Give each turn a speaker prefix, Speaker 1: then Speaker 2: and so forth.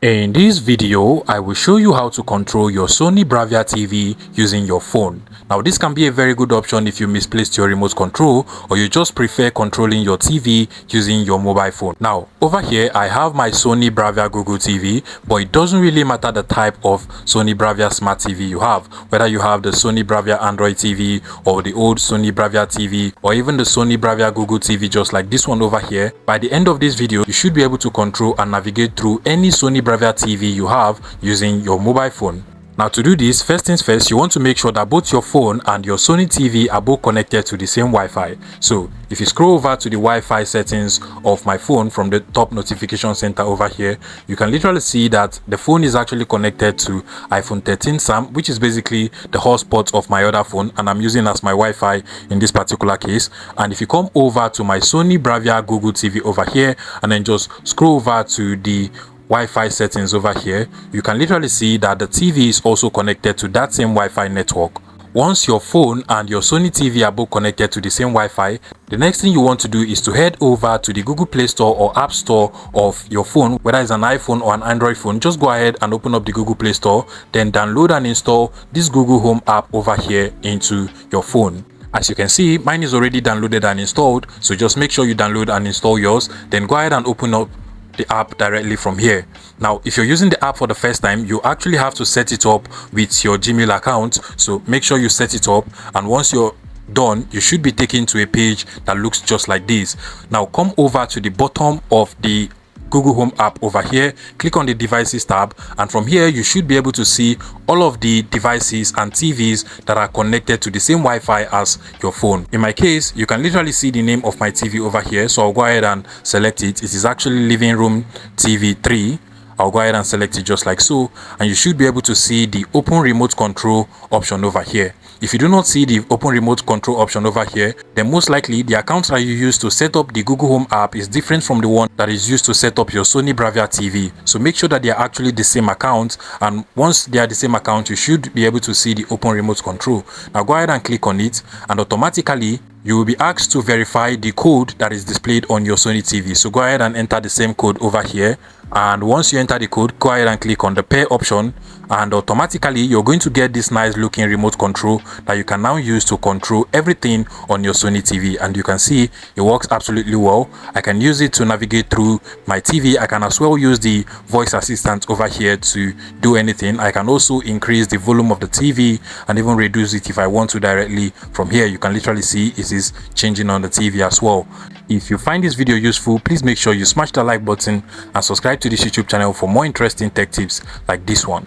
Speaker 1: In this video, I will show you how to control your Sony Bravia TV using your phone. Now, this can be a very good option if you misplaced your remote control or you just prefer controlling your TV using your mobile phone. Now, over here, I have my Sony Bravia Google TV, but it doesn't really matter the type of Sony Bravia Smart TV you have, whether you have the Sony Bravia Android TV or the old Sony Bravia TV or even the Sony Bravia Google TV just like this one over here. By the end of this video, you should be able to control and navigate through any Sony Bravia TV you have using your mobile phone. Now, to do this, first things first, you want to make sure that both your phone and your Sony TV are both connected to the same Wi-Fi. So if you scroll over to the Wi-Fi settings of my phone from the top notification center over here, you can literally see that the phone is actually connected to iPhone 13 Sam, which is basically the hotspot of my other phone, and I'm using as my Wi-Fi in this particular case. And if you come over to my Sony Bravia Google TV over here and then just scroll over to the Wi-Fi settings over here, you can literally see that the TV is also connected to that same Wi-Fi network. Once your phone and your Sony TV are both connected to the same Wi-Fi, the next thing you want to do is to head over to the Google Play Store or App Store of your phone, whether it's an iPhone or an Android phone. Just go ahead and open up the Google Play Store, then download and install this Google Home app over here into your phone. As you can see, mine is already downloaded and installed, so just make sure you download and install yours, then go ahead and open up the app directly from here. Now, if you're using the app for the first time, you actually have to set it up with your Gmail account, so make sure you set it up, and once you're done, you should be taken to a page that looks just like this. Now, come over to the bottom of the Google Home app over here, click on the devices tab, and from here you should be able to see all of the devices and TVs that are connected to the same Wi-Fi as your phone. In my case, you can literally see the name of my TV over here, so I'll go ahead and select it. It is actually Living Room TV 3. I'll go ahead and select it just like so, and you should be able to see the open remote control option over here. If you do not see the open remote control option over here, then most likely the account that you use to set up the Google Home app is different from the one that is used to set up your Sony Bravia TV. So make sure that they are actually the same account, and once they are the same account, you should be able to see the open remote control. Now go ahead and click on it, and automatically you will be asked to verify the code that is displayed on your Sony TV. So go ahead and enter the same code over here, and once you enter the code, go ahead and click on the pair option, and automatically you're going to get this nice looking remote control that you can now use to control everything on your Sony TV. And you can see it works absolutely well. I can use it to navigate through my TV. I can as well use the voice assistant over here to do anything. I can also increase the volume of the TV and even reduce it if I want to directly from here. You can literally see it is changing on the TV as well. If you find this video useful, please make sure you smash the like button and subscribe to this YouTube channel for more interesting tech tips like this one.